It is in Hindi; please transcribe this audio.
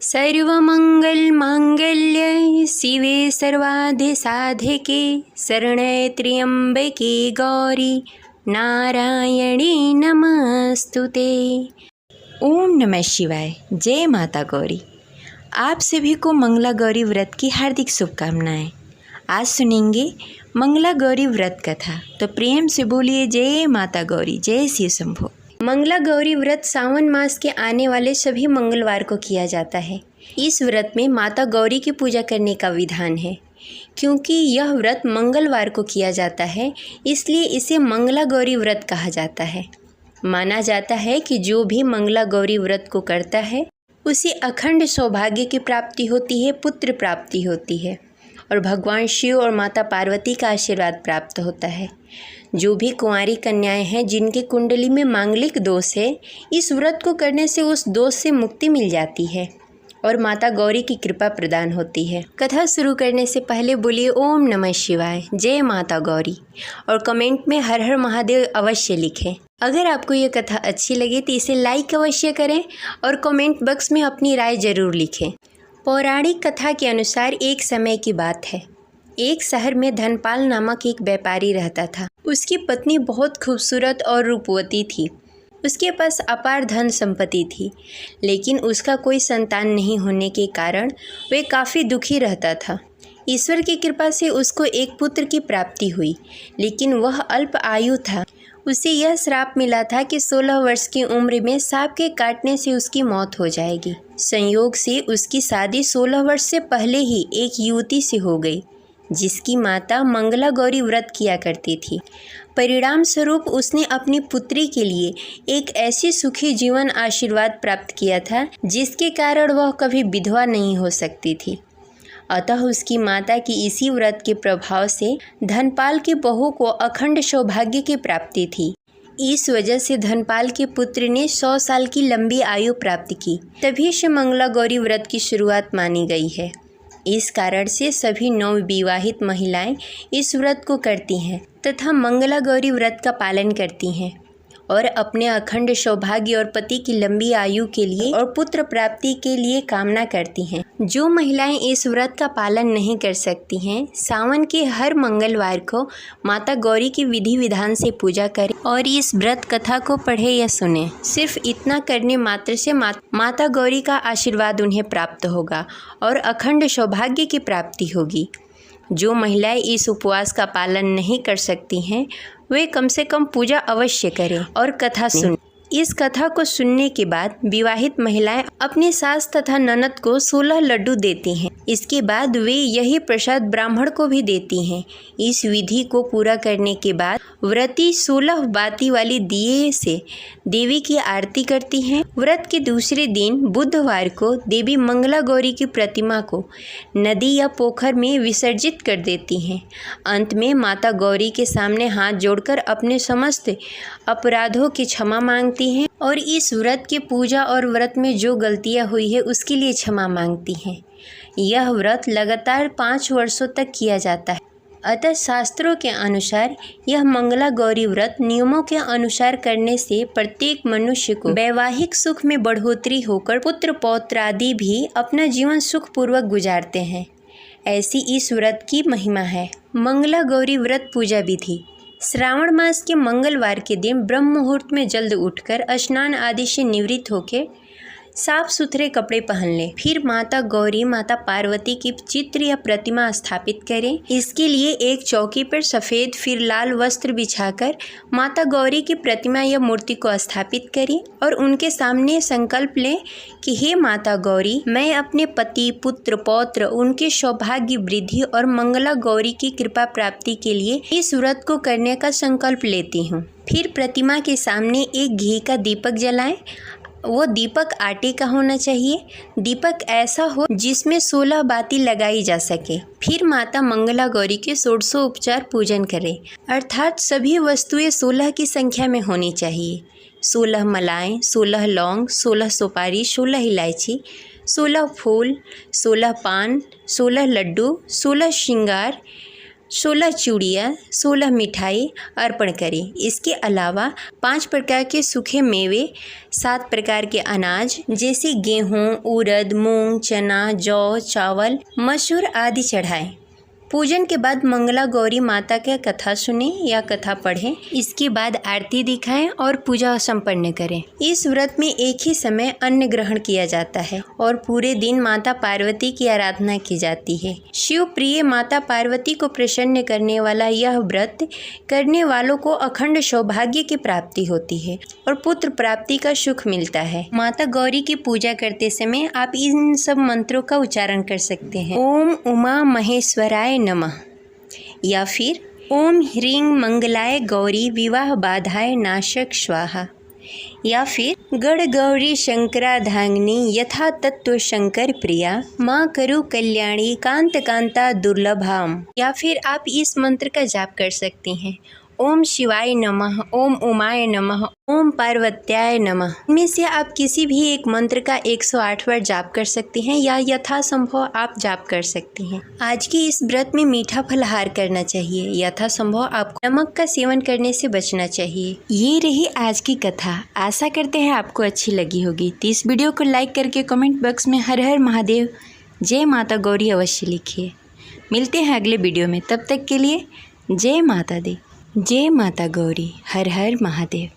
सर्वमंगलमांगल्ये शिवे सर्वाधिसाधिके शरण्ये त्र्यंबके गौरी नारायणी नमस्तुते। ओम नमः शिवाय। जय माता गौरी। आप सभी को मंगला गौरी व्रत की हार्दिक शुभकामनाएं। आज सुनेंगे मंगला गौरी व्रत कथा, तो प्रेम से बोलिए जय माता गौरी, जय शिव शंभो। मंगला गौरी व्रत सावन मास के आने वाले सभी मंगलवार को किया जाता है। इस व्रत में माता गौरी की पूजा करने का विधान है। क्योंकि यह व्रत मंगलवार को किया जाता है, इसलिए इसे मंगला गौरी व्रत कहा जाता है। माना जाता है कि जो भी मंगला गौरी व्रत को करता है उसे अखंड सौभाग्य की प्राप्ति होती है, पुत्र प्राप्ति होती है और भगवान शिव और माता पार्वती का आशीर्वाद प्राप्त होता है। जो भी कुंवारी कन्याएं हैं जिनके कुंडली में मांगलिक दोष है, इस व्रत को करने से उस दोष से मुक्ति मिल जाती है और माता गौरी की कृपा प्रदान होती है। कथा शुरू करने से पहले बोलिए ओम नमः शिवाय, जय माता गौरी और कमेंट में हर हर महादेव अवश्य लिखें। अगर आपको ये कथा अच्छी लगे तो इसे लाइक अवश्य करें और कमेंट बॉक्स में अपनी राय जरूर लिखें। पौराणिक कथा के अनुसार एक समय की बात है। एक शहर में धनपाल नामक एक व्यापारी रहता था। उसकी पत्नी बहुत खूबसूरत और रूपवती थी। उसके पास अपार धन संपत्ति थी, लेकिन उसका कोई संतान नहीं होने के कारण वह काफ़ी दुखी रहता था। ईश्वर की कृपा से उसको एक पुत्र की प्राप्ति हुई, लेकिन वह अल्प आयु था। उसे यह श्राप मिला था कि 16 वर्ष की उम्र में सांप के काटने से उसकी मौत हो जाएगी। संयोग से उसकी शादी 16 वर्ष से पहले ही एक युवती से हो गई, जिसकी माता मंगला गौरी व्रत किया करती थी। परिणाम स्वरूप उसने अपनी पुत्री के लिए एक ऐसी सुखी जीवन आशीर्वाद प्राप्त किया था, जिसके कारण वह कभी विधवा नहीं हो सकती थी। अतः उसकी माता की इसी व्रत के प्रभाव से धनपाल की बहू को अखंड सौभाग्य की प्राप्ति थी। इस वजह से धनपाल के पुत्र ने 100 साल की लंबी आयु प्राप्त की। तभी से मंगला गौरी व्रत की शुरुआत मानी गई है। इस कारण से सभी नवविवाहित महिलाएं इस व्रत को करती हैं तथा मंगला गौरी व्रत का पालन करती हैं और अपने अखंड सौभाग्य और पति की लंबी आयु के लिए और पुत्र प्राप्ति के लिए कामना करती हैं। जो महिलाएं इस व्रत का पालन नहीं कर सकती हैं, सावन के हर मंगलवार को माता गौरी की विधि विधान से पूजा करें और इस व्रत कथा को पढ़े या सुने। सिर्फ इतना करने मात्र से माता गौरी का आशीर्वाद उन्हें प्राप्त होगा और अखंड सौभाग्य की प्राप्ति होगी। जो महिलाएं इस उपवास का पालन नहीं कर सकती हैं, वे कम से कम पूजा अवश्य करें और कथा सुनें। इस कथा को सुनने के बाद विवाहित महिलाएं अपनी सास तथा ननद को 16 लड्डू देती हैं। इसके बाद वे यही प्रसाद ब्राह्मण को भी देती हैं। इस विधि को पूरा करने के बाद व्रती 16 बाती वाली दिए से देवी की आरती करती हैं। व्रत के दूसरे दिन बुधवार को देवी मंगला गौरी की प्रतिमा को नदी या पोखर में विसर्जित कर देती हैं। अंत में माता गौरी के सामने हाथ जोड़कर अपने समस्त अपराधों की क्षमा मांगती हैं और इस व्रत की पूजा और व्रत में जो गलतियां हुई है उसके लिए क्षमा मांगती हैं। यह व्रत लगातार 5 वर्षों तक किया जाता है। अतः शास्त्रों के अनुसार यह मंगला गौरी व्रत नियमों के अनुसार करने से प्रत्येक मनुष्य को वैवाहिक सुख में बढ़ोतरी होकर पुत्र पौत्र आदि भी अपना जीवन सुखपूर्वक गुजारते हैं। ऐसी इस व्रत की महिमा है। मंगला गौरी व्रत पूजा विधि। श्रावण मास के मंगलवार के दिन ब्रह्म मुहूर्त में जल्द उठकर स्नान आदि से निवृत्त होकर साफ सुथरे कपड़े पहन लें। फिर माता गौरी माता पार्वती की चित्र या प्रतिमा स्थापित करें। इसके लिए एक चौकी पर सफ़ेद फिर लाल वस्त्र बिछाकर माता गौरी की प्रतिमा या मूर्ति को स्थापित करें और उनके सामने संकल्प लें कि हे माता गौरी, मैं अपने पति पुत्र पौत्र उनके सौभाग्य वृद्धि और मंगला गौरी की कृपा प्राप्ति के लिए इस व्रत को करने का संकल्प लेती हूँ। फिर प्रतिमा के सामने एक घी का दीपक जलाएं। वो दीपक आटे का होना चाहिए। दीपक ऐसा हो जिसमें 16 बाती लगाई जा सके। फिर माता मंगला गौरी के 16 उपचार पूजन करें, अर्थात सभी वस्तुएं 16 की संख्या में होनी चाहिए। 16 मलाएं, 16 लौंग, 16 सुपारी, 16 इलायची, 16 फूल, 16 पान, 16 लड्डू, 16 श्रृंगार, 16 चूड़ियाँ, 16 मिठाई अर्पण करें। इसके अलावा 5 प्रकार के सूखे मेवे, 7 प्रकार के अनाज जैसे गेहूँ, उड़द, मूंग, चना, जौ, चावल, मसूर आदि चढ़ाएं। पूजन के बाद मंगला गौरी माता की कथा सुने या कथा पढ़ें। इसके बाद आरती दिखाएं और पूजा संपन्न करें। इस व्रत में एक ही समय अन्न ग्रहण किया जाता है और पूरे दिन माता पार्वती की आराधना की जाती है। शिव प्रिय माता पार्वती को प्रसन्न करने वाला यह व्रत करने वालों को अखंड सौभाग्य की प्राप्ति होती है और पुत्र प्राप्ति का सुख मिलता है। माता गौरी की पूजा करते समय आप इन सब मंत्रों का उच्चारण कर सकते हैं। ओम उमा महेश्वराय नमः, या फिर ओम ह्रीं मंगलाय गौरी विवाह बाधाय नाशक स्वाहा, या फिर गण गौरी शंकराधांगिनी यथा तत्व शंकर प्रिया माँ करु कल्याणी कांत कांता दुर्लभाम, या फिर आप इस मंत्र का जाप कर सकते हैं। ओम शिवाय नमः, ओम उमाय नमः, ओम पार्वत्याय नमः। इनमें से आप किसी भी एक मंत्र का 108 बार जाप कर सकते हैं या यथासंभव आप जाप कर सकते हैं। आज की इस व्रत में मीठा फलाहार करना चाहिए। यथासंभव आपको नमक का सेवन करने से बचना चाहिए। ये रही आज की कथा। आशा करते हैं आपको अच्छी लगी होगी। तो इस वीडियो को लाइक करके कमेंट बॉक्स में हर हर महादेव, जय माता गौरी अवश्य लिखिए। मिलते हैं अगले वीडियो में, तब तक के लिए जय माता दी, जय माता गौरी, हर हर महादेव।